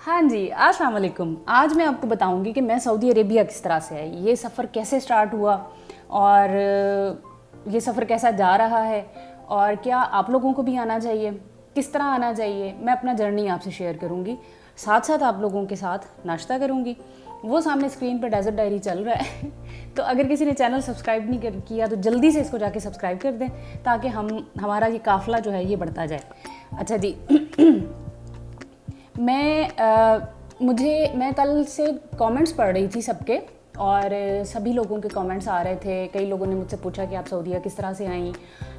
हाँ जी, अस्सलाम वालेकुम। आज मैं आपको बताऊंगी कि मैं सऊदी अरेबिया किस तरह से आई, ये सफ़र कैसे स्टार्ट हुआ और ये सफ़र कैसा जा रहा है और क्या आप लोगों को भी आना चाहिए, किस तरह आना चाहिए। मैं अपना जर्नी आपसे शेयर करूंगी, साथ साथ आप लोगों के साथ नाश्ता करूंगी। वो सामने स्क्रीन पर डेजर्ट डायरी चल रहा है तो अगर किसी ने चैनल सब्सक्राइब नहीं किया तो जल्दी से इसको जाके सब्सक्राइब कर दें ताकि हमारा ये काफ़िला जो है ये बढ़ता जाए। अच्छा जी मैं कल से कमेंट्स पढ़ रही थी सबके और सभी लोगों के कमेंट्स आ रहे थे। कई लोगों ने मुझसे पूछा कि आप सऊदीया किस तरह से आई,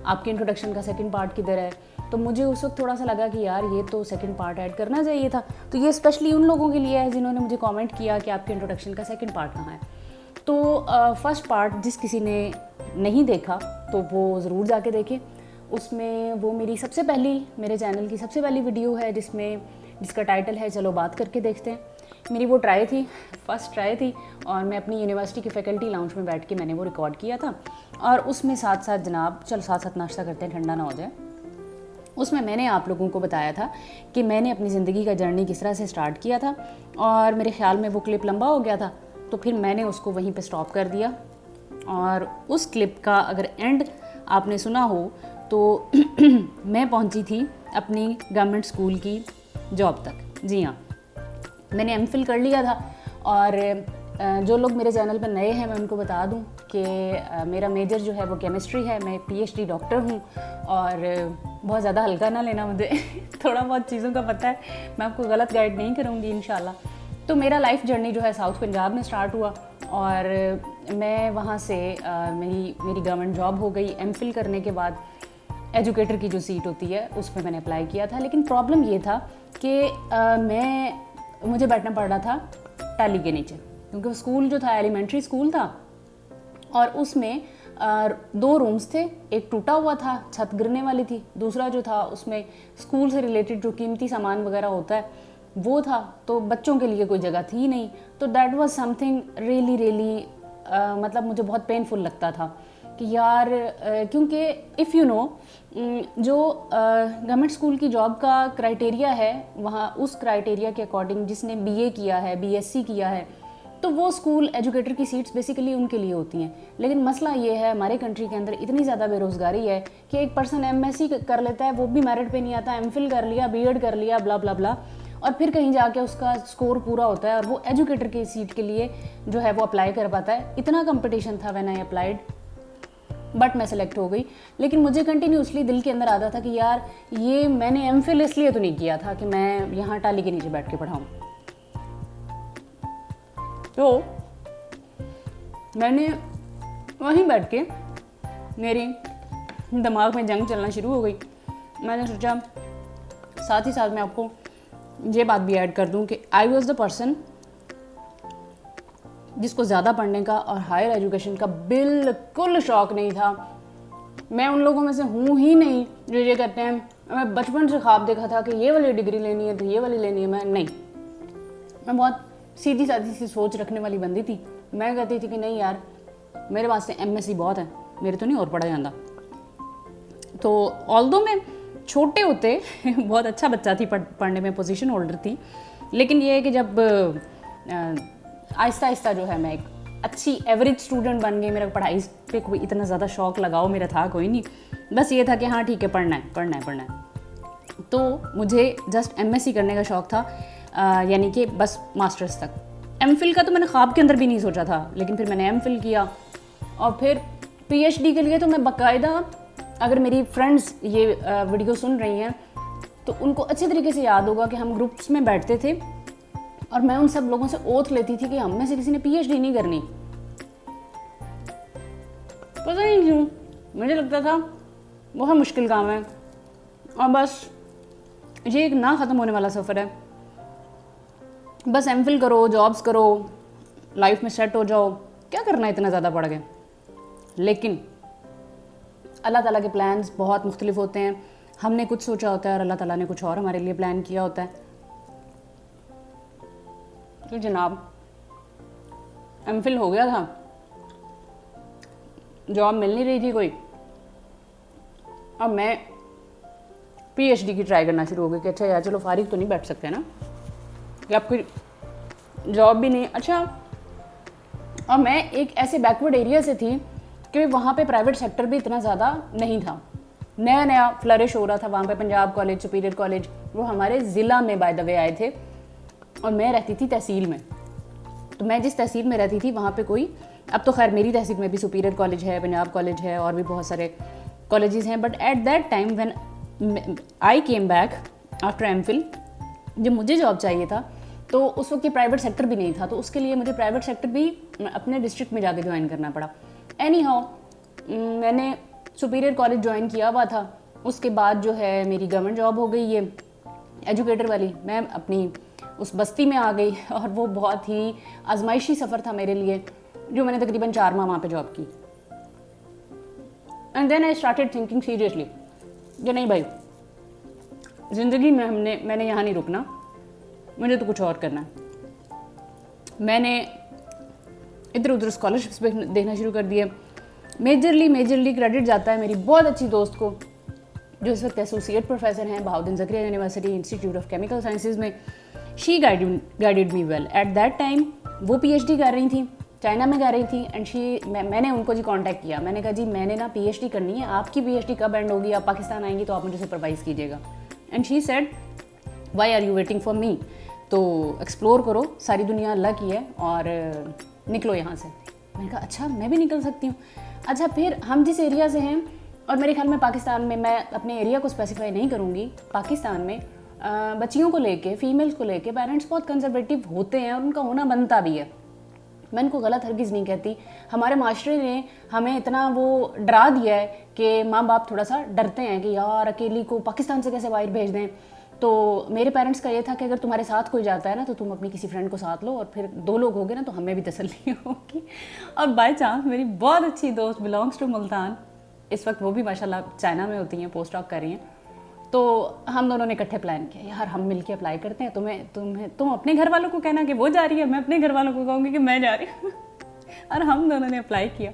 आपकी इंट्रोडक्शन का सेकंड पार्ट किधर है। तो मुझे उस वक्त थोड़ा सा लगा कि यार ये तो सेकंड पार्ट ऐड करना चाहिए था। तो ये स्पेशली उन लोगों के लिए है जिन्होंने मुझे कमेंट किया कि आपके इंट्रोडक्शन का सेकंड पार्ट कहाँ है। तो फर्स्ट पार्ट जिस किसी ने नहीं देखा तो वो ज़रूर जाके देखें। उसमें वो मेरे चैनल की सबसे पहली वीडियो है जिसका टाइटल है चलो बात करके देखते हैं। मेरी वो फर्स्ट ट्राई थी और मैं अपनी यूनिवर्सिटी के फैकल्टी लाउंज में बैठ के मैंने वो रिकॉर्ड किया था। और उसमें साथ साथ जनाब चलो साथ साथ नाश्ता करते हैं, ठंडा ना हो जाए। उसमें मैंने आप लोगों को बताया था कि मैंने अपनी ज़िंदगी का जर्नी किस तरह से स्टार्ट किया था और मेरे ख्याल में वो क्लिप लंबा हो गया था तो फिर मैंने उसको वहीं पे स्टॉप कर दिया। और उस क्लिप का अगर एंड आपने सुना हो तो मैं पहुंची थी अपनी गवर्नमेंट स्कूल की जॉब तक। जी हाँ, मैंने एमफिल कर लिया था। और जो लोग मेरे चैनल पर नए हैं मैं उनको बता दूं कि मेरा मेजर जो है वो केमिस्ट्री है। मैं पीएचडी डॉक्टर हूं और बहुत ज़्यादा हल्का ना लेना मुझे थोड़ा बहुत चीज़ों का पता है, मैं आपको गलत गाइड नहीं करूँगी इंशाल्लाह। तो मेरा लाइफ जर्नी जो है साउथ पंजाब में स्टार्ट हुआ और मैं वहाँ से मेरी गवर्नमेंट जॉब हो गई। एमफिल करने के बाद एजुकेटर की जो सीट होती है उसमें मैंने अप्लाई किया था। लेकिन प्रॉब्लम ये था कि मुझे बैठना पड़ रहा था टाली के नीचे क्योंकि वो स्कूल जो था एलिमेंट्री स्कूल था और उसमें 2 रूम्स थे। एक टूटा हुआ था, छत गिरने वाली थी। दूसरा जो था उसमें स्कूल से रिलेटेड जो कीमती सामान वगैरह होता है वो था। तो बच्चों के लिए कोई जगह थी नहीं। तो दैट वाज समथिंग रियली मतलब मुझे बहुत पेनफुल लगता था कि यार क्योंकि इफ़ यू नो जो गवर्नमेंट स्कूल की जॉब का क्राइटेरिया है वहाँ उस क्राइटेरिया के अकॉर्डिंग जिसने बीए किया है, बीएससी किया है, तो वो स्कूल एजुकेटर की सीट्स बेसिकली उनके लिए होती हैं। लेकिन मसला ये है हमारे कंट्री के अंदर इतनी ज़्यादा बेरोज़गारी है कि एक पर्सन एमएससी कर लेता है, वो भी मेरिट पे नहीं आता, एमफिल कर लिया, बीएड कर लिया, ब्ला ब्ला ब्ला, और फिर कहीं जाके उसका स्कोर पूरा होता है और वो एजुकेटर की सीट के लिए जो है वो अप्लाई कर पाता है। इतना कंपटीशन था व्हेन आई अप्लाइड, बट मैं सेलेक्ट हो गई। लेकिन मुझे कंटिन्यूसली दिल के अंदर आता था कि यार ये मैंने एमफिल इसलिए तो नहीं किया था कि मैं यहाँ टाली के नीचे बैठ के पढ़ाऊँ। तो मैंने वहीं बैठ के मेरी दिमाग में जंग चलना शुरू हो गई। मैंने सोचा साथ ही साथ मैं आपको ये बात भी ऐड कर दूं कि आई वॉज द पर्सन जिसको ज़्यादा पढ़ने का और हायर एजुकेशन का बिल्कुल शौक़ नहीं था। मैं उन लोगों में से हूँ ही नहीं जो ये कहते हैं मैं बचपन से ख्वाब देखा था कि ये वाली डिग्री लेनी है तो ये वाली लेनी है। मैं बहुत सीधी सादी सी सोच रखने वाली बंदी थी। मैं कहती थी कि नहीं यार मेरे पास से एमएससी बहुत है, मेरे तो नहीं और पढ़ा जाता। तो ऑल्दो मैं छोटे होते बहुत अच्छा बच्चा थी, पढ़ने में पोजीशन होल्डर थी। लेकिन ये है कि जब आहिस्ता आहिस्ता जो है मैं एक अच्छी एवरेज स्टूडेंट बन गई। मेरा पढ़ाई पे कोई इतना ज़्यादा शौक़ लगाओ मेरा था कोई नहीं, बस ये था कि हाँ ठीक है पढ़ना है। तो मुझे जस्ट एमएससी करने का शौक़ था, यानी कि बस मास्टर्स तक। एमफिल का तो मैंने ख्वाब के अंदर भी नहीं सोचा था, लेकिन फिर मैंने एमफिल किया और फिर पीएचडी के लिए तो मैं बाकायदा, अगर मेरी फ्रेंड्स ये वीडियो सुन रही हैं तो उनको अच्छे तरीके से याद होगा कि हम ग्रुप्स में बैठते थे और मैं उन सब लोगों से ओथ लेती थी कि हम में से किसी ने पीएचडी नहीं करनी। पता नहीं क्यों मुझे लगता था बहुत मुश्किल काम है और बस ये एक ना ख़त्म होने वाला सफ़र है। बस एमफिल करो, जॉब्स करो, लाइफ में सेट हो जाओ, क्या करना है इतना ज़्यादा पढ़ के। लेकिन अल्लाह ताला के प्लान्स बहुत मुख्तलिफ होते हैं। हमने कुछ सोचा होता है और अल्लाह ताला ने कुछ और हमारे लिए प्लान किया होता है। तो जनाब एमफिल हो गया था, जॉब मिल नहीं रही थी कोई। अब मैं पीएचडी की ट्राई करना शुरू हो गई कि अच्छा यार चलो फारिग तो नहीं बैठ सकते ना, कि आपकी जॉब भी नहीं। अच्छा, और मैं एक ऐसे बैकवर्ड एरिया से थी कि वहाँ पे प्राइवेट सेक्टर भी इतना ज़्यादा नहीं था, नया नया फ्लरिश हो रहा था वहाँ पे। पंजाब कॉलेज, सुपीरियर कॉलेज वो हमारे ज़िला में बाय द वे आए थे, और मैं रहती थी तहसील में। तो मैं जिस तहसील में रहती थी वहाँ पे कोई, अब तो खैर मेरी तहसील में भी सुपीरियर कॉलेज है, पंजाब कॉलेज है, और भी बहुत सारे कॉलेजेस हैं, but at that time when I came back after MPhil, जब मुझे जॉब चाहिए था तो उस वक्त ये प्राइवेट सेक्टर भी नहीं था, तो उसके लिए मुझे प्राइवेट सेक्टर भी अपने डिस्ट्रिक्ट में जाके ज्वाइन करना पड़ा। एनी हाउ मैंने सुपीरियर कॉलेज ज्वाइन किया हुआ था। उसके बाद जो है मेरी गवर्नमेंट जॉब हो गई, ये एजुकेटर वाली। मैं अपनी उस बस्ती में आ गई, और वो बहुत ही आजमाइशी सफ़र था मेरे लिए, जो मैंने तकरीबन 4 माह वहाँ पे जॉब की। And then I started thinking seriously कि नहीं भाई, ज़िंदगी में मैंने यहाँ नहीं रुकना, मुझे तो कुछ और करना है। मैंने इधर उधर स्कॉलरशिप्स देखना शुरू कर दिए। मेजरली क्रेडिट जाता है मेरी बहुत अच्छी दोस्त को, जो इस वक्त एसोसिएट प्रोफेसर हैं Bahauddin Zakariya university institute of chemical sciences में। She guided me well. At that time वो पीएचडी कर रही थी, चाइना में कर रही थी, एंड मैंने उनको जी कांटेक्ट किया। मैंने कहा जी मैंने ना पीएचडी करनी है, आपकी पीएचडी कब एंड होगी, आप पाकिस्तान आएंगी तो आप मुझे सुपरवाइज कीजिएगा। And she said why are you waiting for me, तो एक्सप्लोर करो, सारी दुनिया अल्लाह की है, और निकलो यहाँ से। मैंने कहा अच्छा मैं भी निकल सकती हूँ। अच्छा, फिर हम जिस एरिया से हैं, और मेरे ख्याल में पाकिस्तान में, मैं अपने एरिया को स्पेसिफाई नहीं करूँगी, पाकिस्तान में बच्चियों को लेके, फीमेल्स को लेके पेरेंट्स बहुत कंजर्वेटिव होते हैं, और उनका होना बनता भी है। मैं इनको गलत हरगिज़ नहीं कहती। हमारे माशरे ने हमें इतना वो डरा दिया है कि माँ बाप थोड़ा सा डरते हैं कि यार अकेली को पाकिस्तान से कैसे बाहर भेज दें। तो मेरे पेरेंट्स का ये था कि अगर तुम्हारे साथ कोई जाता है ना, तो तुम अपनी किसी फ्रेंड को साथ लो, और फिर 2 लोग हो गए ना तो हमें भी तसल्ली होगी। और बाय चांस मेरी बहुत अच्छी दोस्त बिलोंग्स टू मुल्तान, इस वक्त वो भी माशाल्लाह चाइना में होती हैं, पोस्ट डॉक कर रही हैं। तो हम दोनों ने इकट्ठे प्लान किया, यार हम मिलके अप्लाई करते हैं। तुम अपने घर वालों को कहना कि वो जा रही है, मैं अपने घर वालों को कहूँगी कि मैं जा रही हूँ। और हम दोनों ने अप्लाई किया,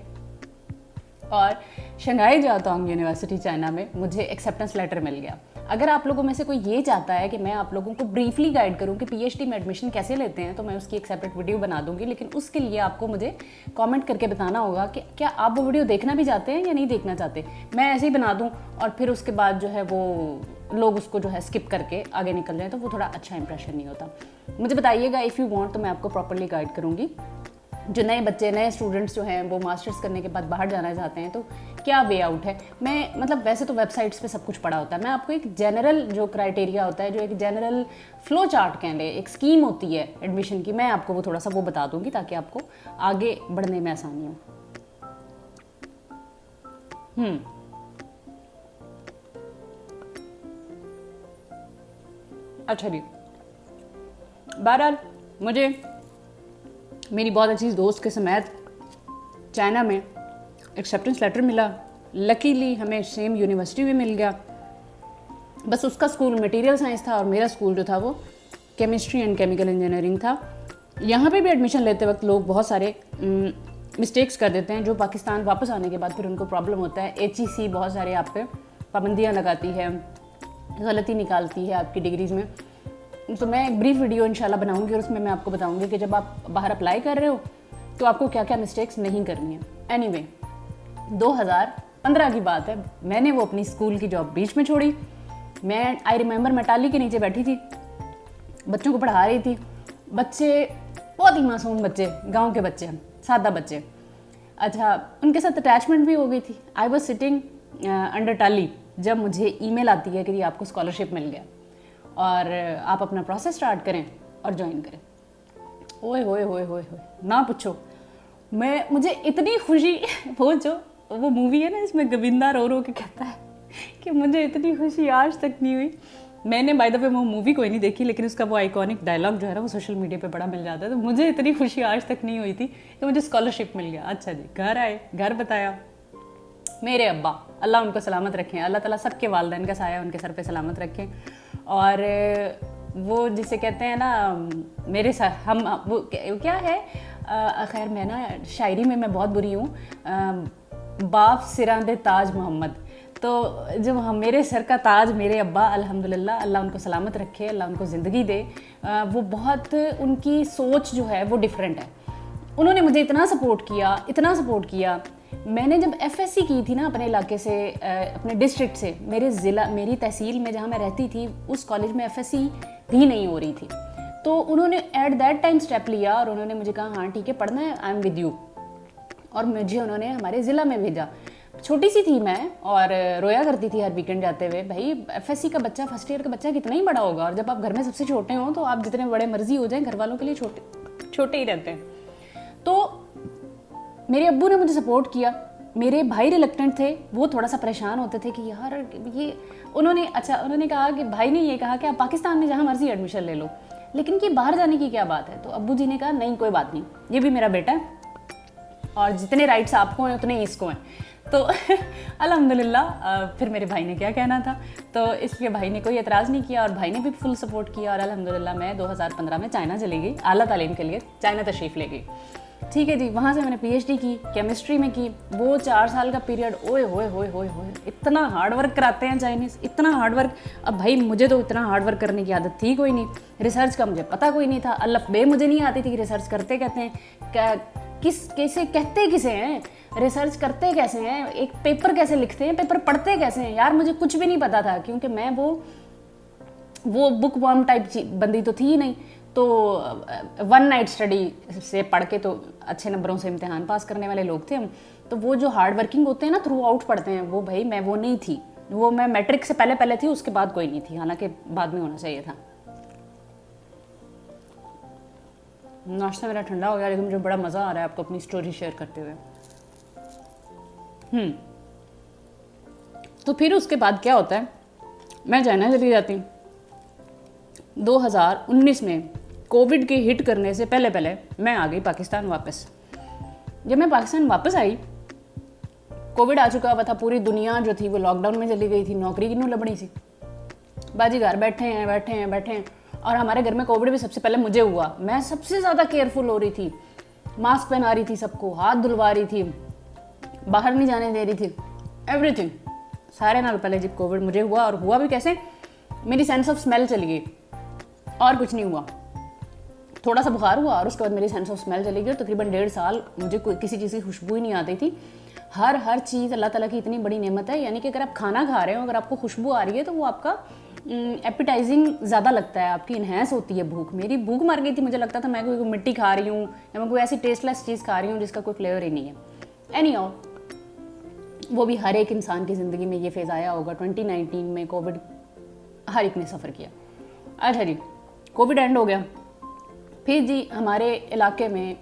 और शंघाई जाओतोंग यूनिवर्सिटी चाइना में मुझे एक्सेप्टेंस लेटर मिल गया। अगर आप लोगों में से कोई ये चाहता है कि मैं आप लोगों को ब्रीफली गाइड करूं कि पीएचडी में एडमिशन कैसे लेते हैं, तो मैं उसकी एक सेपरेट वीडियो बना दूंगी। लेकिन उसके लिए आपको मुझे कमेंट करके बताना होगा कि क्या आप वो वीडियो देखना भी चाहते हैं या नहीं देखना चाहते। मैं ऐसे ही बना दूं, और फिर उसके बाद जो है वो लोग उसको जो है स्किप करके आगे निकल जाए, तो वो थोड़ा अच्छा इंप्रेशन नहीं होता। मुझे बताइएगा इफ़ यू वांट, तो मैं आपको प्रॉपर्ली गाइड करूँगी। जो नए बच्चे, नए स्टूडेंट्स जो हैं, वो मास्टर्स करने के बाद बाहर जाना चाहते हैं, तो क्या वे आउट है। मैं मतलब वैसे तो वेबसाइट्स पे सब कुछ पड़ा होता है, मैं आपको एक जनरल जो क्राइटेरिया होता है, जो एक जनरल फ्लो चार्ट कह लें, एक स्कीम होती है एडमिशन की, मैं आपको वो थोड़ा सा वो बता दूंगी ताकि आपको आगे बढ़ने में आसानी हो। अच्छा जी, बहरहाल मुझे मेरी बहुत अच्छी दोस्त के समेत चाइना में एक्सेप्टेंस लेटर मिला। लकीली हमें सेम यूनिवर्सिटी में मिल गया। बस उसका स्कूल मटेरियल साइंस था, और मेरा स्कूल जो था वो केमिस्ट्री एंड केमिकल इंजीनियरिंग था। यहाँ पे भी एडमिशन लेते वक्त लोग बहुत सारे मिस्टेक्स कर देते हैं, जो पाकिस्तान वापस आने के बाद फिर उनको प्रॉब्लम होता है। HEC बहुत सारे आप पे पाबंदियाँ लगाती है, गलती निकालती है आपकी डिग्रीज़ में। तो मैं एक ब्रीफ वीडियो इंशाल्लाह बनाऊंगी, और उसमें मैं आपको बताऊंगी कि जब आप बाहर अप्लाई कर रहे हो तो आपको क्या क्या मिस्टेक्स नहीं करनी है। एनीवे, 2015 की बात है, मैंने वो अपनी स्कूल की जॉब बीच में छोड़ी। मैं आई रिमेंबर मैं टाली के नीचे बैठी थी, बच्चों को पढ़ा रही थी। बच्चे बहुत ही मासूम बच्चे, गाँव के बच्चे, सादा बच्चे। अच्छा, उनके साथ अटैचमेंट भी हो गई थी। आई वॉज सिटिंग अंडर टाली जब मुझे ईमेल आती है कि आपको स्कॉलरशिप मिल गया और आप अपना प्रोसेस स्टार्ट करें और ज्वाइन करें। ओए होए होए होए होए, ना पूछो। मुझे इतनी खुशी, वो मूवी है ना, इसमें गोविंदा रो रो के कहता है कि मुझे इतनी खुशी आज तक नहीं हुई। मैंने बाय द वे वो मूवी कोई नहीं देखी, लेकिन उसका वो आइकॉनिक डायलॉग जो है ना, वो सोशल मीडिया पे बड़ा मिल जाता है। तो मुझे इतनी खुशी आज तक नहीं हुई थी कि मुझे स्कॉलरशिप मिल गया। अच्छा जी, घर आए, घर बताया। मेरे अब्बा, अल्लाह उनको सलामत रखें, अल्लाह ताला सबके वालिदैन का साया उनके सर पे सलामत रखें। और वो जिसे कहते हैं ना, मेरे साथ हम वो क्या है, खैर मैं ना शायरी में मैं बहुत बुरी हूँ, बाप सिरां दे ताज मोहम्मद। तो जब हम मेरे सर का ताज मेरे अब्बा अल्हम्दुलिल्लाह, अल्लाह उनको सलामत रखे, अल्लाह उनको ज़िंदगी दे, वो बहुत उनकी सोच जो है वो डिफरेंट है। उन्होंने मुझे इतना सपोर्ट किया। मैंने जब एफएससी की थी ना अपने इलाके से, अपने डिस्ट्रिक्ट से, मेरी तहसील में जहाँ मैं रहती थी उस कॉलेज में एफएससी भी नहीं हो रही थी। तो उन्होंने एट दैट टाइम स्टेप लिया और उन्होंने मुझे कहा हाँ ठीक है पढ़ना है, आई एम विद यू। और मुझे उन्होंने हमारे ज़िला में भेजा। छोटी सी थी मैं और रोया करती थी हर वीकेंड जाते हुए, भाई एफएससी का बच्चा, फर्स्ट ईयर का बच्चा कितना ही बड़ा होगा। और जब आप घर में सबसे छोटे हो तो आप जितने बड़े मर्जी हो जाएं घर वालों के लिए छोटे ही रहते हैं। तो मेरे अब्बू ने मुझे सपोर्ट किया। मेरे भाई रिलक्टेंट थे, वो थोड़ा सा परेशान होते थे कि यार ये उन्होंने कहा कि भाई ने ये कहा कि आप पाकिस्तान में जहाँ मर्जी एडमिशन ले लो, लेकिन कि बाहर जाने की क्या बात है। तो अब्बू जी ने कहा नहीं कोई बात नहीं, ये भी मेरा बेटा है और जितने राइट्स आपको हैं उतने इसको हैं। तो अल्हम्दुलिल्लाह फिर मेरे भाई ने क्या कहना था, तो इसलिए भाई ने कोई एतराज़ नहीं किया और भाई ने भी फुल सपोर्ट किया। और अल्हम्दुलिल्लाह मैं 2015 में चाइना चली गई, आला तालीम के लिए चाइना तशरीफ़ ले गई। ठीक है जी, वहाँ से मैंने पीएचडी की, केमिस्ट्री में की। वो 4 साल का पीरियड, ओए होए होए होए होए, इतना हार्ड वर्क कराते हैं चाइनीज़, इतना हार्ड वर्क। अब भाई मुझे तो इतना हार्ड वर्क करने की आदत थी कोई नहीं, रिसर्च का मुझे पता कोई नहीं था, अल्फ़ बे मुझे नहीं आती थी कि रिसर्च करते कहते हैं, कैसे कहते किसे हैं, रिसर्च करते कैसे हैं, एक पेपर कैसे लिखते हैं, पेपर पढ़ते कैसे हैं, यार मुझे कुछ भी नहीं पता था। क्योंकि मैं वो बुक वर्म टाइप बंदी तो थी ही नहीं। तो वन नाइट स्टडी से पढ़ के तो अच्छे नंबरों से इम्तिहान पास करने वाले लोग थे हम। तो वो जो हार्ड वर्किंग होते हैं ना, थ्रू आउट पढ़ते हैं, वो भाई मैं वो नहीं थी। वो मैं मैट्रिक से पहले थी, उसके बाद कोई नहीं थी, हालांकि बाद में होना चाहिए था। नाश्ता मेरा ठंडा हो गया, लेकिन मुझे बड़ा मज़ा आ रहा है आपको अपनी स्टोरी शेयर करते हुए। तो फिर उसके बाद क्या होता है, मैं चाइना चली जाती हूँ। 2019 में कोविड के हिट करने से पहले मैं आ गई पाकिस्तान वापस। जब मैं पाकिस्तान वापस आई, कोविड आ चुका हुआ था, पूरी दुनिया जो थी वो लॉकडाउन में चली गई थी, नौकरी की नहीं लबड़ी सी, बाजी घर बैठे हैं। और हमारे घर में कोविड भी सबसे पहले मुझे हुआ। मैं सबसे ज़्यादा केयरफुल हो रही थी, मास्क पहना रही थी, सबको हाथ धुलवा रही थी, बाहर नहीं जाने दे रही थी, एवरीथिंग। सारे नाल पहले जब कोविड मुझे हुआ, और हुआ भी कैसे, मेरी सेंस ऑफ स्मेल चली गई और कुछ नहीं हुआ। थोड़ा सा बुखार हुआ और उसके बाद मेरी सेंस ऑफ स्मेल चली गई। और तकरीबन 1.5 साल मुझे किसी चीज़ की खुशबू ही नहीं आती थी। हर चीज़ अल्लाह ताला की इतनी बड़ी नेमत है, यानी कि अगर आप खाना खा रहे हो, अगर आपको खुशबू आ रही है तो वो आपका एपिटाइजिंग ज़्यादा लगता है, आपकी इन्हेंस होती है भूख। मेरी भूख मर गई थी, मुझे लगता था मैं कोई मिट्टी खा रही हूँ या मैं कोई ऐसी टेस्टलेस चीज़ खा रही हूँ जिसका कोई फ्लेवर ही नहीं है। एनीहाउ, वो भी हर एक इंसान की ज़िंदगी में ये फेज़ आया होगा। 2019 में कोविड हर एक ने सफ़र किया। अच्छा जी, कोविड एंड हो गया। फिर जी हमारे इलाके में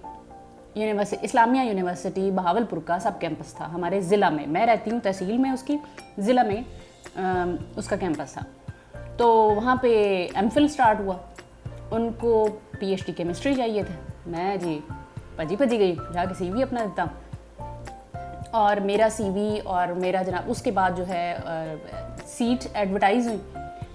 इस्लामिया यूनिवर्सिटी बहावलपुर का सब कैंपस था हमारे ज़िला में। मैं रहती हूँ तहसील में, उसकी ज़िला में उसका कैंपस था। तो वहाँ पे एमफिल स्टार्ट हुआ। उनको पीएचडी केमिस्ट्री चाहिए थे। मैं जी भजी गई, जाके सीवी अपना देता, और मेरा सीवी और मेरा जनाब उसके बाद जो है सीट एडवर्टाइज़ हुई।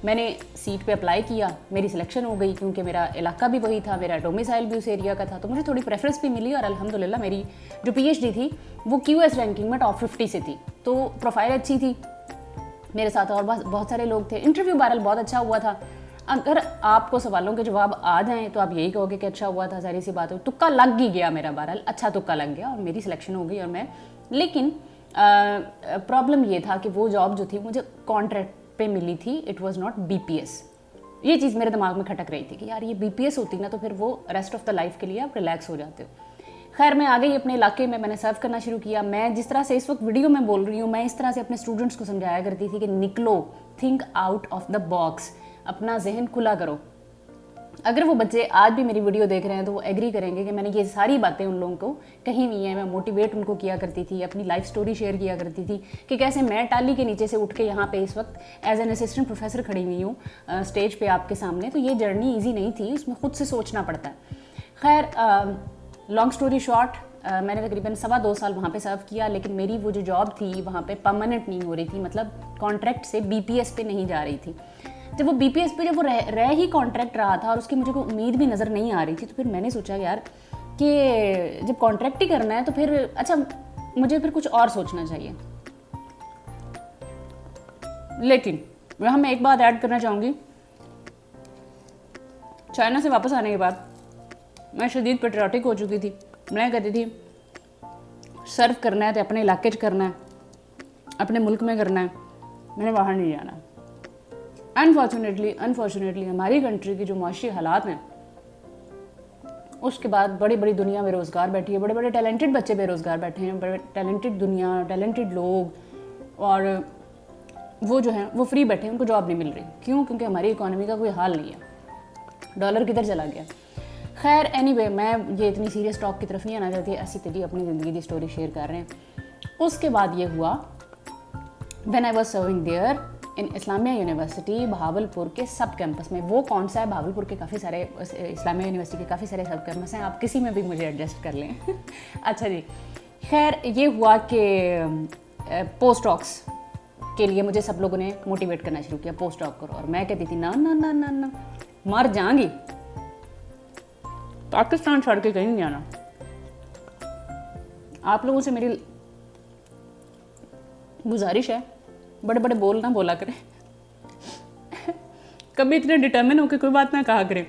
मैंने सीट पे अप्लाई किया, मेरी सिलेक्शन हो गई, क्योंकि मेरा इलाका भी वही था, मेरा डोमिसाइल भी उस एरिया का था, तो मुझे थोड़ी प्रेफरेंस भी मिली। और अल्हम्दुलिल्लाह मेरी जो पीएचडी थी वो क्यूएस रैंकिंग में टॉप 50 से थी, तो प्रोफाइल अच्छी थी। मेरे साथ और बहुत सारे लोग थे। इंटरव्यू बहरहाल बहुत अच्छा हुआ था। अगर आपको सवालों के जवाब आ जाएँ तो आप यही कहोगे कि अच्छा हुआ था, सारी सी बात हो। तुक्का लग ही गया मेरा, बहरहाल अच्छा तुक्का लग गया और मेरी सिलेक्शन हो गई। और मैं, लेकिन प्रॉब्लम ये था कि वो जॉब जो थी मुझे कॉन्ट्रैक्ट पे मिली थी, इट वाज नॉट बीपीएस। ये चीज़ मेरे दिमाग में खटक रही थी कि यार ये बीपीएस होती ना तो फिर वो रेस्ट ऑफ द लाइफ के लिए आप रिलैक्स हो जाते हो। खैर मैं आ गई अपने इलाके में, मैंने सर्व करना शुरू किया। मैं जिस तरह से इस वक्त वीडियो में बोल रही हूँ, मैं इस तरह से अपने स्टूडेंट्स को समझाया करती थी कि निकलो, think out of the box, अपना जहन खुला करो। अगर वो बच्चे आज भी मेरी वीडियो देख रहे हैं तो वो एग्री करेंगे कि मैंने ये सारी बातें उन लोगों को कही हुई हैं। मैं मोटिवेट उनको किया करती थी, अपनी लाइफ स्टोरी शेयर किया करती थी कि कैसे मैं टाली के नीचे से उठ के यहाँ पे इस वक्त एज एन असिस्टेंट प्रोफेसर खड़ी हुई हूँ स्टेज पे आपके सामने। तो ये जर्नी ईजी नहीं थी, उसमें खुद से सोचना पड़ता है। खैर लॉन्ग स्टोरी शॉर्ट, मैंने तकरीबन 2.25 साल वहाँ पे सर्व किया, लेकिन मेरी वो जो जॉब थी वहाँ पे परमानेंट नहीं हो रही थी, मतलब कॉन्ट्रैक्ट से बीपीएस पे नहीं जा रही थी। जब वो बीपीएस पे जब वो रह ही कॉन्ट्रैक्ट रहा था और उसकी मुझे कोई उम्मीद भी नज़र नहीं आ रही थी, तो फिर मैंने सोचा यार कि जब कॉन्ट्रैक्ट ही करना है तो फिर अच्छा मुझे फिर कुछ और सोचना चाहिए। लेकिन यहाँ मैं एक बात ऐड करना चाहूँगी, चाइना से वापस आने के बाद मैं शदीद पेट्रियाटिक हो चुकी थी। मैं कहती थी सर्व करना है तो अपने इलाके च करना है, अपने मुल्क में करना है, मैंने बाहर नहीं जाना। अनफॉर्चुनेटली हमारी कंट्री की जो माशी हालात हैं, उसके बाद बड़ी बड़ी दुनिया बेरोज़गार बैठी है, बड़े बड़े टैलेंटेड बच्चे बेरोज़गार बैठे हैं, बड़े टैलेंटेड दुनिया, टैलेंटेड लोग, और वो जो हैं वो फ्री बैठे हैं, उनको जॉब नहीं मिल रही। क्यों? क्योंकि हमारी इकॉनमी का कोई हाल नहीं है, डॉलर किधर चला गया। खैर एनीवे, मैं ये इतनी सीरियस टॉक की तरफ नहीं आना चाहती, ऐसी तेरी अपनी ज़िंदगी की स्टोरी शेयर कर रहे हैं। उसके बाद ये हुआ when I was serving there in Islamia university Bahawalpur के सब कैंपस में। वो कौन सा है? बहावलपुर के काफ़ी सारे, इस्लामिया यूनिवर्सिटी के काफ़ी सारे सब कैंपस हैं, आप किसी में भी मुझे एडजस्ट कर लें। अच्छा जी, खैर ये हुआ कि पोस्ट डॉक्स के लिए मुझे सब लोगों ने मोटिवेट करना शुरू किया, पोस्ट डॉक करो, और मैं कहती थी ना ना ना ना ना, मर जाऊंगी, पाकिस्तान छोड़ के कहीं नहीं जाना। आप लोगों से मेरी गुजारिश है, बड़े बड़े बोल ना बोला करें। कभी इतने डिटर्मिन होकर कोई बात ना कहा करें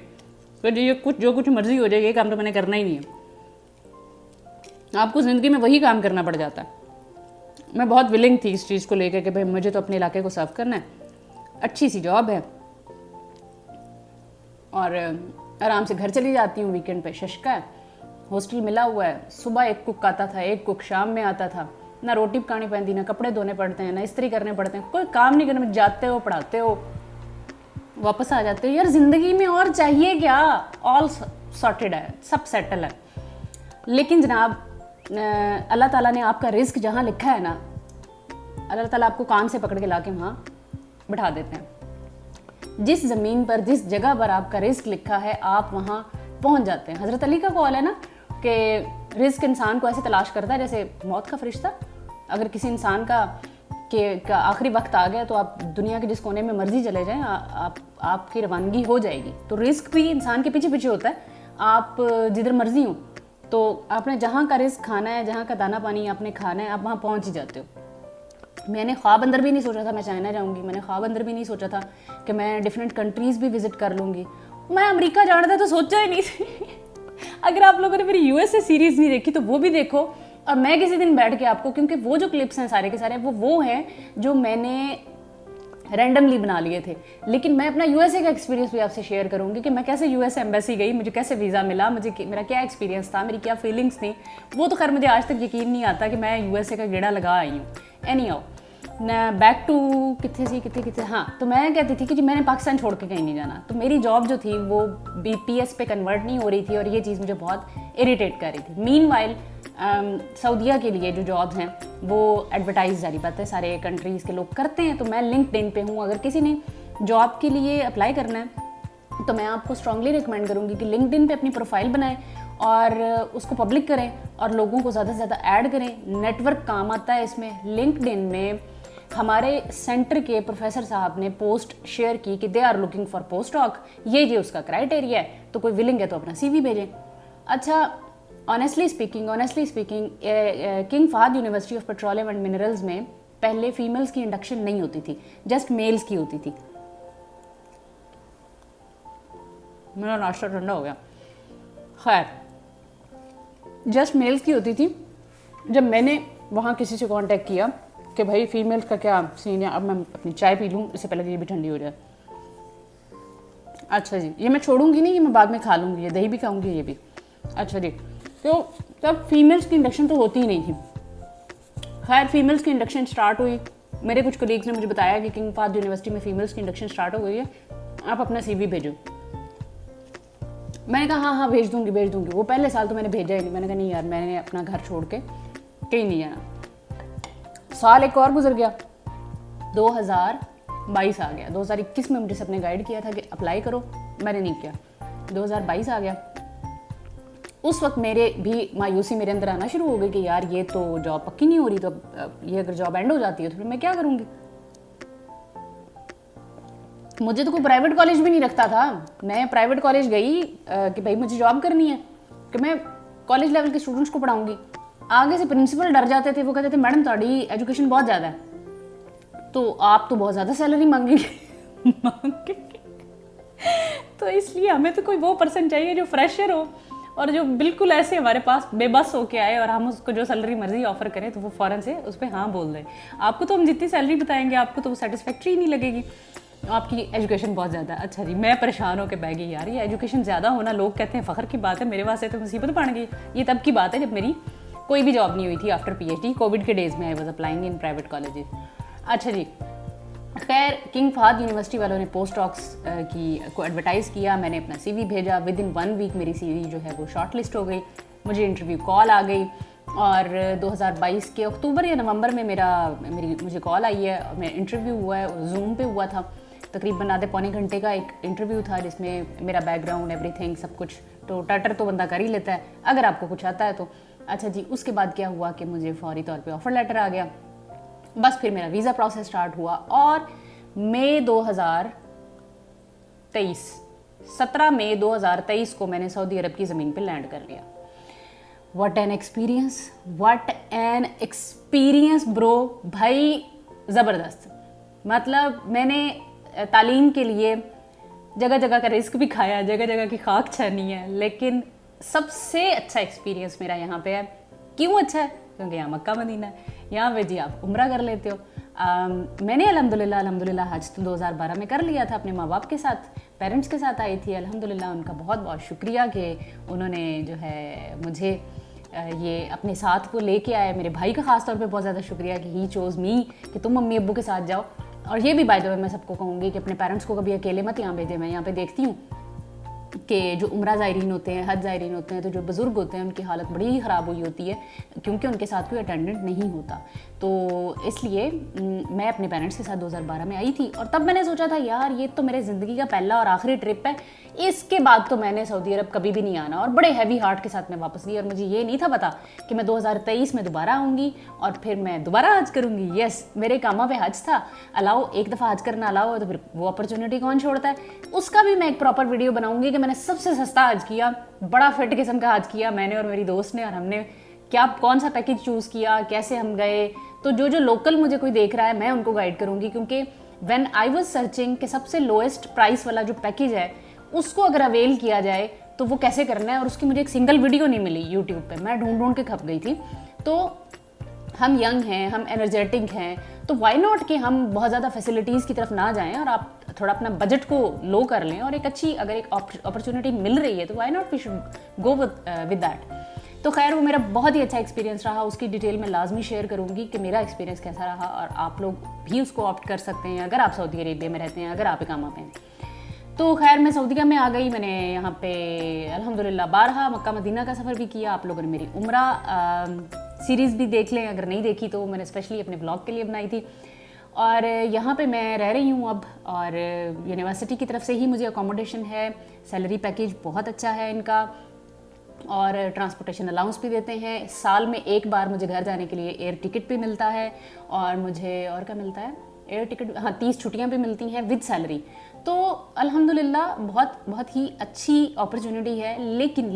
तो ये कुछ जो कुछ मर्जी हो जाए, ये काम तो मैंने करना ही नहीं है। आपको ज़िंदगी में वही काम करना पड़ जाता है। मैं बहुत विलिंग थी इस चीज़ को लेकर कि भाई मुझे तो अपने इलाके को सर्व करना है, अच्छी सी जॉब है, और आराम से घर चली जाती हूँ, वीकेंड पे शशका है, हॉस्टल मिला हुआ है, सुबह एक कुक आता था, एक कुक शाम में आता था, ना रोटी पकानी पड़ती, ना कपड़े धोने पड़ते हैं, ना इस्त्री करने पड़ते हैं, कोई काम नहीं करना, जाते हो, पढ़ाते हो, वापस आ जाते हो। यार ज़िंदगी में और चाहिए क्या? ऑल सॉर्टेड है, सब सेटल है। लेकिन जनाब अल्लाह ताला ने आपका रिस्क जहाँ लिखा है ना, अल्लाह ताला आपको कान से पकड़ के ला के वहाँ बिठा देते हैं। जिस ज़मीन पर, जिस जगह पर आपका रिस्क लिखा है, आप वहाँ पहुँच जाते हैं। हज़रत अली का कौल है ना कि रिस्क इंसान को ऐसे तलाश करता है जैसे मौत का फरिश्ता। अगर किसी इंसान का आखिरी वक्त आ गया तो आप दुनिया के जिस कोने में मर्जी चले जाएं, आपकी रवानगी हो जाएगी। तो रिस्क भी इंसान के पीछे पीछे होता है। आप जिधर मर्जी हो तो आपने जहाँ का रिस्क खाना है, जहाँ का दाना पानी आपने खाना है, आप वहाँ पहुँच ही जाते हो। मैंने ख्वाब अंदर भी नहीं सोचा था मैं चाइना जाऊँगी, मैंने ख्वाब अंदर भी नहीं सोचा था कि मैं डिफरेंट कंट्रीज़ भी विज़िट कर लूँगी। मैं अमेरिका जाना था तो सोचा ही नहीं थी। अगर आप लोगों ने मेरी यूएसए सीरीज़ नहीं देखी तो वो भी देखो, और मैं किसी दिन बैठ के आपको, क्योंकि वो जो क्लिप्स हैं सारे के सारे वो हैं जो मैंने रैंडमली बना लिए थे, लेकिन मैं अपना यूएसए का एक्सपीरियंस भी आपसे शेयर करूंगी कि मैं कैसे यूएसए एम्बेसी गई, मुझे कैसे वीज़ा मिला, मेरा क्या एक्सपीरियंस था, मेरी क्या फीलिंग्स थी। वो तो खैर मुझे आज तक यकीन नहीं आता कि मैं यूएसए का गेड़ा लगा आई हूँ। एनी हाउ, बैक टू कितने हाँ, तो मैं कहती थी कि जी मैंने पाकिस्तान छोड़ के कहीं नहीं जाना। तो मेरी जॉब जो थी वो बीपीएस पे कन्वर्ट नहीं हो रही थी, और ये चीज़ मुझे बहुत इरिटेट कर रही थी। मीनवाइल सऊदीया के लिए जो जॉब्स हैं वो एडवर्टाइज, जारी बात है, सारे कंट्रीज़ के लोग करते हैं। तो मैं लिंक्डइन पे हूँ, अगर किसी ने जॉब के लिए अप्लाई करना है तो मैं आपको स्ट्रांगली रिकमेंड करूँगी कि लिंक्डइन पे अपनी प्रोफाइल बनाएं और उसको पब्लिक करें और लोगों को ज़्यादा से ज़्यादा ऐड करें। नेटवर्क काम आता है इसमें। लिंक्डइन में हमारे सेंटर के प्रोफेसर साहब ने पोस्ट शेयर की कि they are looking for postdoc, ये उसका क्राइटेरिया है, तो कोई विलिंग है तो अपना सीवी भेजें। अच्छा, honestly speaking King Fahd University of Petroleum and Minerals में पहले फीमेल्स की इंडक्शन नहीं होती थी, जस्ट मेल्स की होती थी। मेरा नाश्ता ठंडा हो गया। खैर, जस्ट मेल्स की होती थी। जब मैंने वहाँ किसी से कांटेक्ट किया कि भाई फीमेल्स का क्या सीन है, अब मैं अपनी चाय पी लूँ इससे पहले कि ये भी ठंडी हो जाए। अच्छा जी, ये मैं छोड़ूंगी नहीं, ये मैं बाद में खा लूँगी, ये दही भी खाऊंगी, ये भी। अच्छा जी, तो तब फीमेल्स की इंडक्शन तो होती ही नहीं थी। खैर, फीमेल्स की इंडक्शन स्टार्ट हुई। मेरे कुछ कलीग्स ने मुझे बताया कि किंग फहद यूनिवर्सिटी में फीमेल्स की इंडक्शन स्टार्ट हो गई है, आप अपना सीवी भेजो। मैंने कहा हाँ भेज दूँगी। वो पहले साल तो मैंने भेजा ही नहीं। मैंने कहा नहीं यार, मैंने अपना घर छोड़ के कहीं नहीं जाना। साल एक और गुजर गया, 2022 आ गया। 2021 में मुझे सबने गाइड किया था कि अप्लाई करो, मैंने नहीं किया। 2022 आ गया। उस वक्त मेरे भी मायूसी मेरे अंदर आना शुरू हो गई कि यार ये तो जॉब पक्की नहीं हो रही, तो ये अगर जॉब एंड हो जाती है तो फिर मैं क्या करूँगी। मुझे तो कोई प्राइवेट कॉलेज भी नहीं रखता था। मैं प्राइवेट कॉलेज गई कि भाई मुझे जॉब करनी है, कि मैं कॉलेज लेवल के स्टूडेंट्स को पढ़ाऊँगी। आगे से प्रिंसिपल डर जाते थे, वो कहते थे मैडम थोड़ी एजुकेशन बहुत ज़्यादा है। तो आप तो बहुत ज़्यादा सैलरी मांगेंगे तो इसलिए हमें तो कोई वो पर्सन चाहिए जो फ्रेशर हो और जो बिल्कुल ऐसे हमारे पास बेबस होके आए और हम उसको जो सैलरी मर्जी ऑफर करें तो वो फ़ौरन से उस पर हाँ बोल दें। आपको तो हम जितनी सैलरी बताएंगे आपको तो वो सेटिस्फैक्ट्री ही नहीं लगेगी। आपकी एजुकेशन बहुत ज़्यादा, अच्छा जी मैं परेशान होकर बह गई यार, ये एजुकेशन ज़्यादा होना लोग कहते हैं फ़ख्र की बात है, मेरे वास्ते तो मुसीबत पड़ गई। ये तब की बात है जब मेरी कोई भी जॉब नहीं हुई थी आफ्टर PhD, कोविड के डेज़ में I was applying in private colleges. अच्छा जी, खैर किंग फहद यूनिवर्सिटी वालों ने पोस्ट डॉक्स को एडवर्टाइज़ किया, मैंने अपना CV भेजा, विद इन 1 वीक मेरी CV जो है वो शॉर्ट लिस्ट हो गई, मुझे इंटरव्यू कॉल आ गई और 2022 के अक्टूबर या नवंबर में मुझे कॉल आई है, मैं इंटरव्यू हुआ है, जूम पे हुआ था, तकरीबन आधे पौने घंटे का एक इंटरव्यू था जिसमें मेरा बैकग्राउंड एवरीथिंग सब कुछ, तो टटर तो बंदा कर ही लेता है अगर आपको कुछ आता है तो। अच्छा जी, उसके बाद क्या हुआ कि मुझे फौरी तौर पे ऑफ़र लेटर आ गया, बस फिर मेरा वीज़ा प्रोसेस स्टार्ट हुआ और मई 2023 17 मई 2023 को मैंने सऊदी अरब की ज़मीन पे लैंड कर लिया। व्हाट एन एक्सपीरियंस ब्रो भाई, ज़बरदस्त। मतलब मैंने तालीम के लिए जगह जगह का रिस्क भी खाया, जगह जगह की खाक छानी है, लेकिन सबसे अच्छा एक्सपीरियंस मेरा यहाँ पे है। क्यों अच्छा है? क्योंकि यहाँ मक्का मदीना है, यहाँ पे जी आप उम्रा कर लेते हो। मैंने अल्हम्दुलिल्लाह हज तो 2012 में कर लिया था अपने माँ बाप के साथ, पेरेंट्स के साथ आई थी। अल्हम्दुलिल्लाह उनका बहुत बहुत शुक्रिया कि उन्होंने जो है मुझे ये अपने साथ को लेके आए। मेरे भाई का ख़ास तौर पे बहुत ज़्यादा शुक्रिया कि ही चोज़ मी कि तुम मम्मी अब्बू के साथ जाओ। और ये भी बाय द वे मैं सबको कहूँगी कि अपने पेरेंट्स को कभी अकेले मत यहाँ भेजें। मैं यहाँ पे देखती हूँ कि जो उम्रा ज़ायरीन होते हैं, हज ज़ायरीन होते हैं, तो जो बुज़ुर्ग होते हैं उनकी हालत बड़ी ही ख़राब हुई होती है क्योंकि उनके साथ कोई अटेंडेंट नहीं होता। तो इसलिए मैं अपने पेरेंट्स के साथ 2012 में आई थी और तब मैंने सोचा था यार ये तो मेरे ज़िंदगी का पहला और आखिरी ट्रिप है, इसके बाद तो मैंने सऊदी अरब कभी भी नहीं आना। और बड़े हैवी हार्ट के साथ मैं वापस गई और मुझे ये नहीं था पता कि मैं 2023 में दोबारा आऊँगी और फिर मैं दोबारा हज करूँगी। यस, मेरे कामा पे हज था, अलाउ एक दफ़ा हज करना अलाउ, तो फिर वो अपॉर्चुनिटी कौन छोड़ता है। उसका भी मैं एक प्रॉपर वीडियो बनाऊँगी कि मैंने सबसे सस्ता हज किया, बड़ा फिट किस्म का हज किया मैंने और मेरी दोस्त ने, और हमने क्या कौन सा पैकेज चूज़ किया, कैसे हम गए। तो जो लोकल मुझे कोई देख रहा है मैं उनको गाइड करूँगी, क्योंकि व्हेन आई वाज सर्चिंग कि सबसे लोएस्ट प्राइस वाला जो पैकेज है उसको अगर अवेल किया जाए तो वो कैसे करना है, और उसकी मुझे एक सिंगल वीडियो नहीं मिली यूट्यूब पे, मैं ढूंढ के खप गई थी। तो हम यंग हैं, हम एनर्जेटिक हैं, तो वाई नॉट कि हम बहुत ज़्यादा फैसिलिटीज़ की तरफ ना जाएं और आप थोड़ा अपना बजट को लो कर लें और एक अच्छी अगर एक अपॉर्चुनिटी मिल रही है तो why not we should go with that. तो खैर वो मेरा बहुत ही अच्छा एक्सपीरियंस रहा, उसकी डिटेल में लाजमी शेयर करूँगी कि मेरा एक्सपीरियंस कैसा रहा, और आप लोग भी उसको ऑप्ट कर सकते हैं अगर आप सऊदी अरेबिया में रहते हैं, अगर आप इकामा पे हैं। तो खैर मैं सऊदीया में आ गई, मैंने यहाँ पे अल्हम्दुलिल्लाह बारहा मक्का मदीना का सफ़र भी किया। आप लोगों ने मेरी उम्रा सीरीज़ भी देख लें, अगर नहीं देखी तो मैंने स्पेशली अपने ब्लॉग के लिए बनाई थी। और यहाँ पे मैं रह रही हूँ अब, और यूनिवर्सिटी की तरफ से ही मुझे अकोमोडेशन है, सैलरी पैकेज बहुत अच्छा है इनका, और ट्रांसपोर्टेशन अलाउंस भी देते हैं। साल में एक बार मुझे घर जाने के लिए एयर टिकट भी मिलता है, और मुझे और क्या मिलता है, एयर टिकट, हाँ 30 छुट्टियाँ भी मिलती हैं विद सैलरी। तो अल्हम्दुलिल्लाह बहुत ही अच्छी अपॉर्चुनिटी है। लेकिन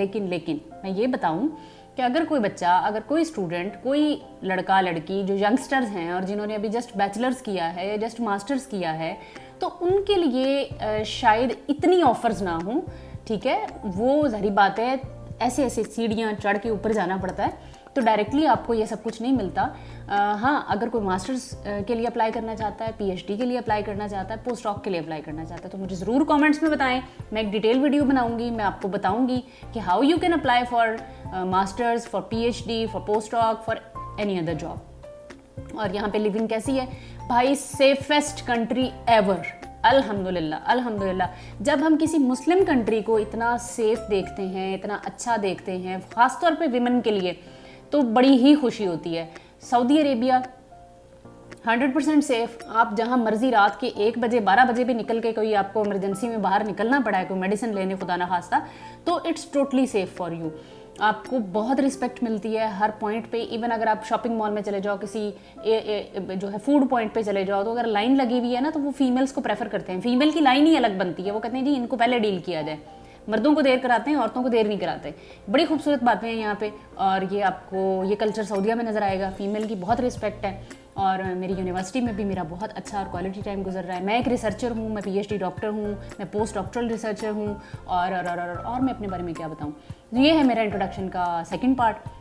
मैं ये बताऊँ कि अगर कोई बच्चा, अगर कोई स्टूडेंट, कोई लड़का लड़की जो यंगस्टर्स हैं और जिन्होंने अभी जस्ट बैचलर्स किया है या जस्ट मास्टर्स किया है, तो उनके लिए शायद इतनी ऑफ़र्स ना हों, ठीक है। वो ज़ाहिर बात है ऐसे सीढ़ियाँ चढ़ के ऊपर जाना पड़ता है, तो डायरेक्टली आपको ये सब कुछ नहीं मिलता। हाँ, अगर कोई मास्टर्स के लिए अप्लाई करना चाहता है, PhD के लिए अप्लाई करना चाहता है, पोस्ट डॉक के लिए अप्लाई करना चाहता है, तो मुझे ज़रूर कमेंट्स में बताएं। मैं एक डिटेल वीडियो बनाऊंगी, मैं आपको बताऊंगी कि how you can apply for masters, for PhD, for post doc, for any other job. और यहाँ पे लिविंग कैसी है भाई, सेफेस्ट कंट्री एवर, अल्हम्दुलिल्लाह। जब हम किसी मुस्लिम कंट्री को इतना सेफ देखते हैं, इतना अच्छा देखते हैं, ख़ासतौर पे विमेन के लिए, तो बड़ी ही खुशी होती है। सऊदी अरेबिया 100% सेफ़, आप जहाँ मर्जी रात के 1 बजे 12 बजे भी निकल के कोई आपको इमरजेंसी में बाहर निकलना पड़ा है, कोई मेडिसिन लेने खुदा ना खास्ता, तो it's totally safe for you. आपको बहुत रिस्पेक्ट मिलती है हर पॉइंट पे। इवन अगर आप शॉपिंग मॉल में चले जाओ, किसी जो है फूड पॉइंट पे चले जाओ, तो अगर लाइन लगी हुई है ना, तो वो फीमेल्स को प्रेफर करते हैं। फीमेल की लाइन ही अलग बनती है, वो कहते हैं जी इनको पहले डील किया जाए, मर्दों को देर कराते हैं, औरतों को देर नहीं कराते। बड़ी खूबसूरत बातें हैं यहाँ पे, और ये आपको ये कल्चर सऊदीया में नज़र आएगा। फीमेल की बहुत रिस्पेक्ट है, और मेरी यूनिवर्सिटी में भी मेरा बहुत अच्छा और क्वालिटी टाइम गुजर रहा है। मैं एक रिसर्चर हूँ, मैं PhD डॉक्टर हूँ, मैं पोस्ट डॉक्टरल रिसर्चर हूँ, और मैं अपने बारे में क्या बताऊँ। ये है मेरा इंट्रोडक्शन का सेकंड पार्ट।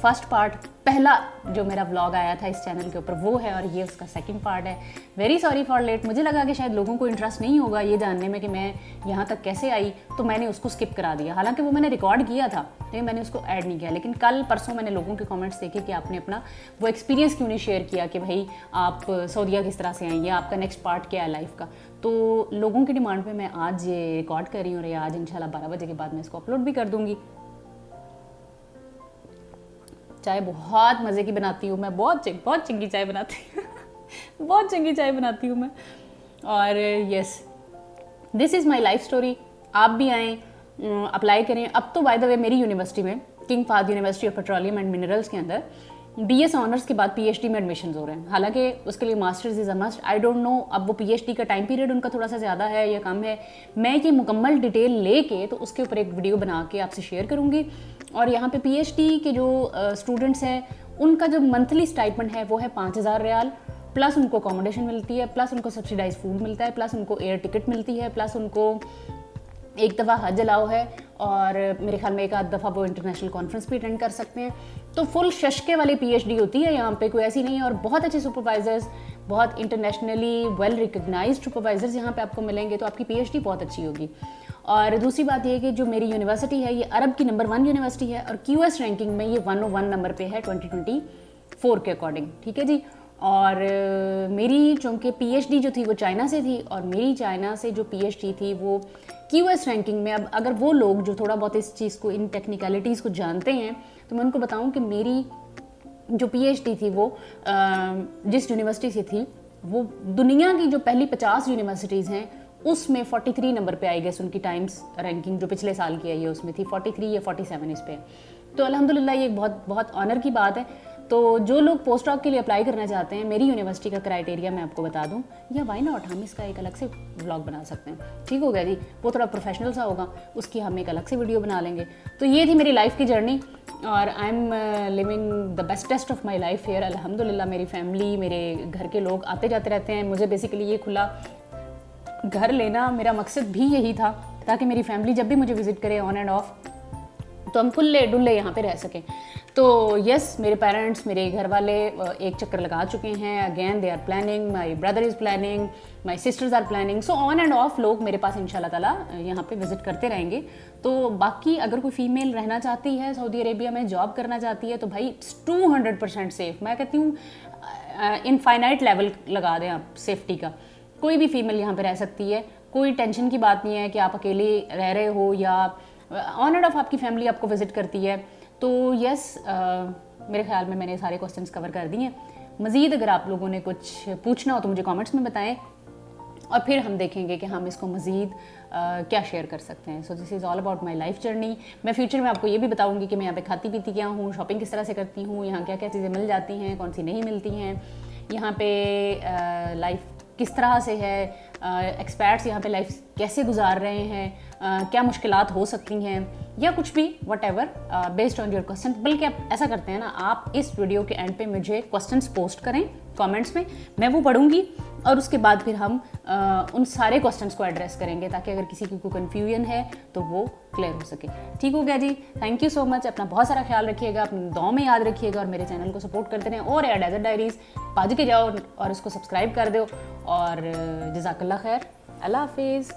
फर्स्ट पार्ट, पहला जो मेरा व्लॉग आया था इस चैनल के ऊपर, वो है, और ये उसका सेकंड पार्ट है। Very sorry for late. मुझे लगा कि शायद लोगों को इंटरेस्ट नहीं होगा ये जानने में कि मैं यहाँ तक कैसे आई, तो मैंने उसको स्किप करा दिया। हालांकि वो मैंने रिकॉर्ड किया था, लेकिन मैंने उसको ऐड नहीं किया। लेकिन कल परसों मैंने लोगों के कमेंट्स देखे कि आपने अपना वो एक्सपीरियंस क्यों नहीं शेयर किया कि भाई आप सऊदीया किस तरह से आई, या आपका नेक्स्ट पार्ट क्या है लाइफ का। तो लोगों की डिमांड पर मैं आज ये रिकॉर्ड कर रही हूँ, और ये आज इंशाल्लाह 12 बजे के बाद मैं इसको अपलोड भी कर दूँगी। चाय बहुत मज़े की बनाती हूँ मैं, बहुत चंगी चाय बनाती हूँ बहुत चंगी चाय बनाती हूँ मैं। और yes, this is my life story. आप भी आएँ, अप्लाई करें। अब तो बाय द वे मेरी यूनिवर्सिटी में, king Fahad university of Petroleum and minerals के अंदर BS ऑनर्स के बाद PhD में एडमिशन हो रहे हैं। हालांकि उसके लिए masters is a must. I don't know अब वो PhD का टाइम पीरियड उनका थोड़ा सा ज़्यादा है या कम है। मैं ये मुकम्मल डिटेल लेके तो उसके ऊपर एक वीडियो बना के आपसे शेयर करूँगी। और यहाँ पे PhD के जो स्टूडेंट्स हैं, उनका जो मंथली स्टाइपेंड है वो है 5000 रियाल, प्लस उनको अकोमोडेशन मिलती है, प्लस उनको सब्सिडाइज फूड मिलता है, प्लस उनको एयर टिकट मिलती है, प्लस उनको एक दफ़ा हज अलाउ है, और मेरे ख्याल में एक आध दफ़ा वो इंटरनेशनल कॉन्फ्रेंस भी अटेंड कर सकते हैं। तो फुल शशके वाली PhD होती है यहाँ पे, कोई ऐसी नहीं है। और बहुत अच्छे सुपरवाइजर्स, बहुत इंटरनेशनली वेल रिकग्नाइज्ड सुपरवाइजर्स यहाँ पे आपको मिलेंगे, तो आपकी PhD बहुत अच्छी होगी। और दूसरी बात ये कि जो मेरी यूनिवर्सिटी है, ये अरब की नंबर 1 यूनिवर्सिटी है, और QS रैंकिंग में ये 101 नंबर पे है 2024 के अकॉर्डिंग। ठीक है जी। और मेरी चूँकि PhD जो थी वो चाइना से थी, और मेरी चाइना से जो PhD थी वो QS रैंकिंग में। अब अगर वो लोग जो थोड़ा बहुत इस चीज़ को, इन टेक्निकलिटीज़ को जानते हैं, तो मैं उनको बताऊं कि मेरी जो PhD थी वो जिस यूनिवर्सिटी से थी, वो दुनिया की जो पहली 50 यूनिवर्सिटीज़ हैं उसमें 43 नंबर पे आई गेस उनकी टाइम्स रैंकिंग जो पिछले साल की आई है उसमें थी 43 या 47 इस पे। तो अल्हम्दुलिल्लाह ये एक बहुत बहुत ऑनर की बात है। तो जो लोग पोस्ट डॉक के लिए अप्लाई करना चाहते हैं, मेरी यूनिवर्सिटी का क्राइटेरिया मैं आपको बता दूं, या वाई नॉट, हम इसका एक अलग से व्लॉग बना सकते हैं। ठीक हो गया जी, वो थोड़ा प्रोफेशनल सा होगा, उसकी हम एक अलग से वीडियो बना लेंगे। तो ये थी मेरी लाइफ की जर्नी, और I am living the bestest of my life hair. अल्हम्दुलिल्लाह मेरी फैमिली, मेरे घर के लोग आते जाते रहते हैं। मुझे बेसिकली ये खुला घर लेना मेरा मकसद भी यही था, ताकि मेरी फैमिली जब भी मुझे विजिट करे ऑन एंड ऑफ, तो हम खुले डुल्ले यहाँ पे रह सकें। तो यस, मेरे पेरेंट्स, मेरे घर वाले एक चक्कर लगा चुके हैं। Again they are planning, my brother is planning, my sisters are planning. So on and off लोग मेरे पास इंशाल्लाह ताला यहाँ पे विजिट करते रहेंगे। तो बाकी अगर कोई फीमेल रहना चाहती है सऊदी अरेबिया में, जॉब करना चाहती है, तो भाई इट्स 200% सेफ़। मैं कहती हूँ इनफाइनाइट लेवल लगा दें आप सेफ्टी का। कोई भी फीमेल यहाँ पे रह सकती है, कोई टेंशन की बात नहीं है कि आप अकेले रह रहे हो या ऑन एंड ऑफ आपकी फैमिली आपको विजिट करती है। तो यस, मेरे ख्याल में मैंने सारे क्वेश्चंस कवर कर दिए हैं। मज़ीद अगर आप लोगों ने कुछ पूछना हो तो मुझे कमेंट्स में बताएं, और फिर हम देखेंगे कि हम इसको मज़ीद क्या शेयर कर सकते हैं। So this is all about my life journey. मैं फ्यूचर में आपको ये भी बताऊंगी कि मैं यहाँ पे खाती पीती क्या हूँ, शॉपिंग किस तरह से करती हूँ, यहाँ क्या क्या चीज़ें मिल जाती हैं, कौन सी नहीं मिलती हैं, यहाँ पे लाइफ किस तरह से है, एक्सपर्ट्स यहाँ पे लाइफ कैसे गुजार रहे हैं, क्या मुश्किलात हो सकती हैं, या कुछ भी what ever based on your question. बल्कि आप ऐसा करते हैं ना, आप इस वीडियो के एंड पे मुझे क्वेश्चंस पोस्ट करें कमेंट्स में, मैं वो पढ़ूंगी, और उसके बाद फिर हम उन सारे क्वेश्चंस को एड्रेस करेंगे, ताकि अगर किसी की कोई कन्फ्यूजन है तो वो क्लियर हो सके। ठीक हो गया जी, थैंक यू सो मच। अपना बहुत सारा ख्याल रखिएगा, अपनी दुआओं में याद रखिएगा, और मेरे चैनल को सपोर्ट करते रहें। और यार डेजर्ट डायरीज भाज के जाओ और उसको सब्सक्राइब कर दो, और जज़ाकल्लाह खैर, अल्लाह हाफिज़।